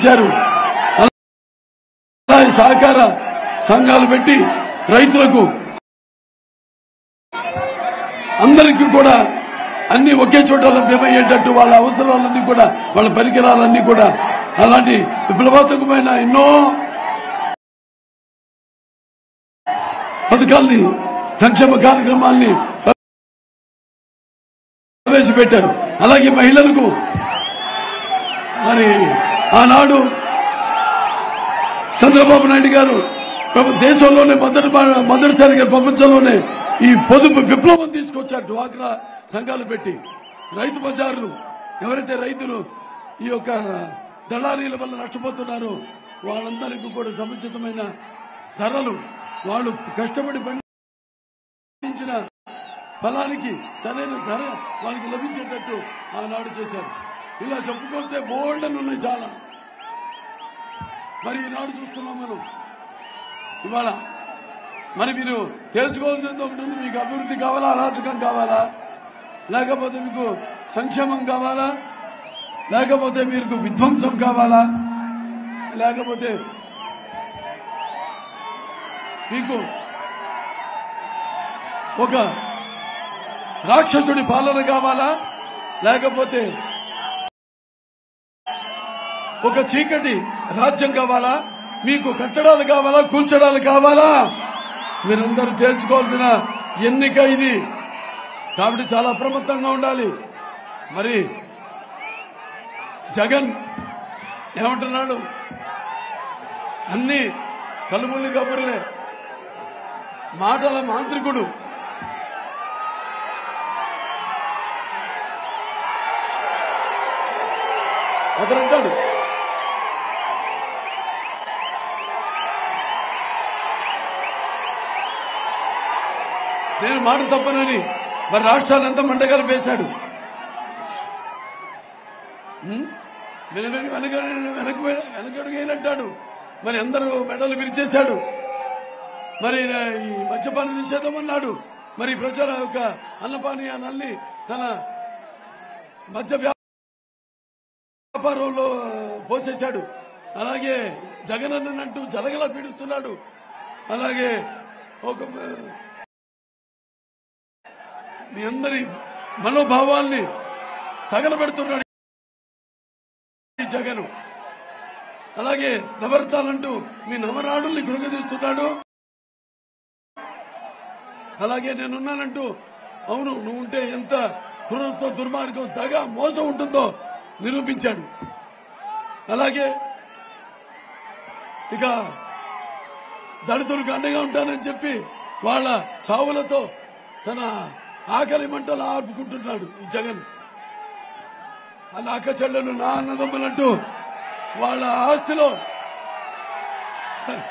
ఇచ్చారు. సహకార సంఘాలు పెట్టి రైతులకు అందరికీ కూడా అన్ని ఒకే చోట లభ్యమయ్యేటట్టు వాళ్ళ అవసరాలన్నీ కూడా వాళ్ళ పరికరాలన్నీ కూడా అలాంటి విప్లవాత్మకమైన ఎన్నో పథకాల్ని సంక్షేమ కార్యక్రమాల్ని ప్రవేశపెట్టారు. అలాగే మహిళలకు మరి ఆనాడు చంద్రబాబు నాయుడు గారు దేశంలోనే మొదటిసారిగా ప్రపంచంలోనే ఈ పొదుపు విప్లవం తీసుకొచ్చారు. డ్వాక్రా సంఘాలు పెట్టి రైతు బజార్లు ఎవరైతే రైతులు ఈ యొక్క దళారీల వల్ల నష్టపోతున్నారో వాళ్ళందరికీ కూడా సముచితమైన ధరలు వాళ్ళు కష్టపడి పండించిన ఫలానికి సరైన ధర వాళ్ళకి లభించేటట్టు ఆనాడు చేశారు. ఇలా చెప్పుకుంటే బోల్డ్ అని ఉన్నాయి చాలా. మరి ఈనాడు చూస్తున్నాం మనం. ఇవాళ మరి మీరు తెలుసుకోవాల్సింది ఒకటి ఉంది. మీకు అభివృద్ధి కావాలా, అరాచకం కావాలా, లేకపోతే మీకు సంక్షేమం కావాలా, లేకపోతే మీకు విధ్వంసం కావాలా, లేకపోతే మీకు ఒక రాక్షసుడి పాలన కావాలా, లేకపోతే ఒక చీకటి రాజ్యం కావాలా, మీకు కట్టడాలు కావాలా, కూల్చడాలు కావాలా, మీరందరూ తేల్చుకోవాల్సిన ఎన్నిక ఇది. కాబట్టి చాలా అప్రమత్తంగా ఉండాలి. మరి జగన్ ఏమంటున్నాడు? అన్ని కలుపుల్ని కబుర్లే, మాటల మాంత్రికుడు. అతనంటాడు నేను మాట తప్పనని. మరి రాష్ట్రాన్ని అంతా మంటగాలు వేశాడు. వెనకడుగైనట్టాడు. మరి అందరూ మెడలు విరిచేశాడు. మరి ఈ మద్యపాన నిషేధం అన్నాడు. మరి ప్రజల యొక్క అన్నపానీయాన్ని తన మద్య వ్యాపారంలో పోసేశాడు. అలాగే జగన్ అన్నట్టు జలగలా పీడిస్తున్నాడు. అలాగే ఒక మీ అందరి మనోభావాల్ని తగలబెడుతున్నాడు జగన్. అలాగే నవరత్నాలంటూ మీ నవరాడుల్ని కృంగదీస్తున్నాడు. అలాగే నేనున్నానంటూ అవును నువ్వు ఉంటే ఎంత క్రూరత్వం, దుర్మార్గం, దగ, మోసం ఉంటుందో నిరూపించాడు. అలాగే ఇక దళితులకు అండగా ఉంటానని చెప్పి వాళ్ళ చావులతో తన ఆకలి మంటలు ఆర్పుకుంటున్నాడు ఈ జగన్. వాళ్ళ అక్క చెల్లెలు నా అన్నదమ్ములంటూ వాళ్ళ ఆస్తిలో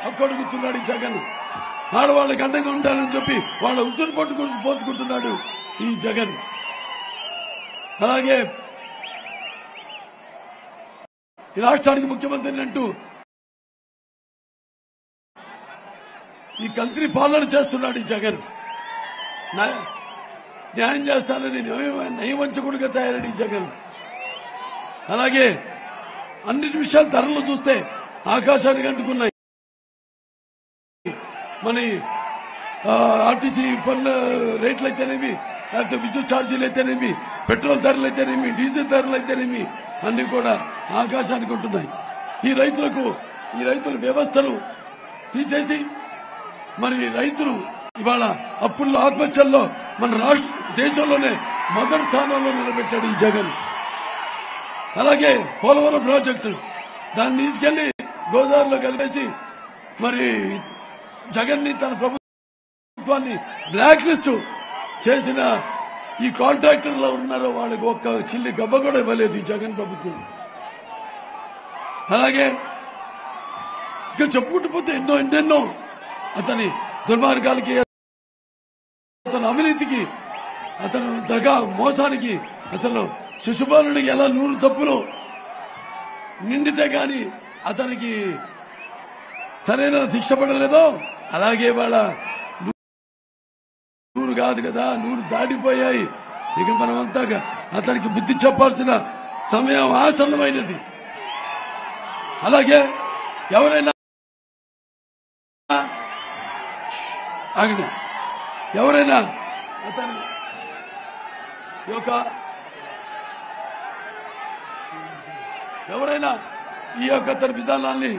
హక్కడుగుతున్నాడు ఈ జగన్. ఆడవాళ్ళకి అండగా ఉంటానని చెప్పి వాళ్ళ ఉసురు పోసుకుంటున్నాడు ఈ జగన్. అలాగే ఈ రాష్ట్రానికి ముఖ్యమంత్రిని అంటూ ఈ కంత్రి పాలన చేస్తున్నాడు ఈ జగన్. న్యాయం చేస్తానని నయవంచకుడిగా తయారడి ఈ జగన్. అలాగే అన్నిటి విషయాలు ధరలు చూస్తే ఆకాశానికి అంటుకున్నాయి. మన ఆర్టీసీ పన్నుల రేట్లు అయితేనేమి, లేకపోతే విద్యుత్ ఛార్జీలు అయితేనేమి, పెట్రోల్ ధరలు అయితేనేమి, డీజిల్ ధరలు అయితేనేమి అన్ని కూడా ఆకాశానికి ఉంటున్నాయి. ఈ రైతుల వ్యవస్థను తీసేసి మరి రైతులు ఇవాళ అప్పుల్లో, ఆత్మహత్యల్లో మన దేశంలోనే మొదటి స్థానంలో నిలబెట్టాడు ఈ జగన్. అలాగే పోలవరం ప్రాజెక్టు దాన్ని తీసుకెళ్లి గోదావరిలో కలిపేసి మరి జగన్ ని తన ప్రభుత్వాన్ని బ్లాక్ లిస్ట్ చేసిన ఈ కాంట్రాక్టర్లు ఉన్నారో వాళ్ళకి ఒక్క చిల్లి గవ్వ కూడా ఇవ్వలేదు ఈ జగన్ ప్రభుత్వం. అలాగే ఇక చెప్పుకుంటూ పోతే ఎన్నెన్నో అతని దుర్మార్గాలకి, అతని అవినీతికి, అతను దగా మోసానికి, అసలు శిశుపాలుడికి ఎలా 100 తప్పులు నిండితే గాని అతనికి సరైన శిక్ష పడలేదో అలాగే వాళ్ళ 100 కాదు కదా 100 దాటిపోయాయి. ఇక మనమంతా అతనికి బుద్ధి చెప్పాల్సిన సమయం ఆసన్నమైనది. అలాగే ఎవరైనా అతని ఎవరైనా ఈ యొక్క తన విధానాన్ని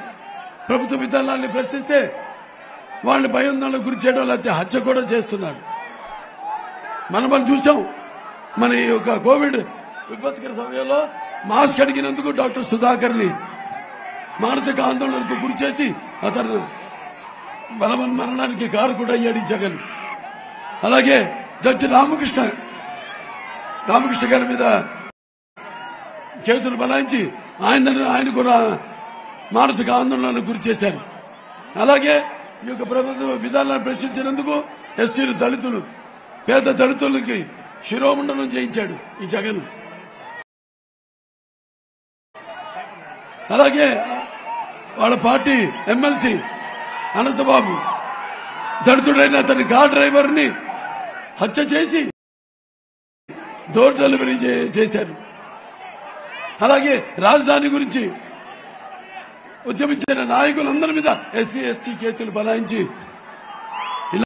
ప్రభుత్వ విధానాన్ని ప్రశ్నిస్తే వాళ్ళని భయోందనలకు గురి చేయడం లేకపోతే హత్య కూడా చేస్తున్నాడు. మనం చూసాం. మన ఈ యొక్క కోవిడ్ విపత్కర సమయంలో మాస్క్ అడిగినందుకు డాక్టర్ సుధాకర్ ని మానసిక ఆందోళనకు గురి చేసి అతను మరణానికి కారకుడు అయ్యాడు ఈ జగన్. అలాగే జడ్జి రామకృష్ణ గారి మీద కేసులు బనాయించి ఆయన కూడా మానసిక ఆందోళనకు గురి చేశారు. అలాగే ఈ యొక్క ప్రభుత్వ విధానాలను ప్రశ్నించినందుకు ఎస్సీలు, దళితులు, పేద దళితులకి శిరోముండనం చేయించాడు ఈ జగన్. అలాగే వాళ్ళ పార్టీ ఎమ్మెల్సీ అనంతబాబు దళితుడైన అతని కార్ డ్రైవర్ ని హత్య చేసి డోర్ డెలివరీ చేశారు. అలాగే రాజధాని గురించి ఉద్యమించిన నాయకులందరి మీద ఎస్సీ, ఎస్టీ కేసులు బనాయించి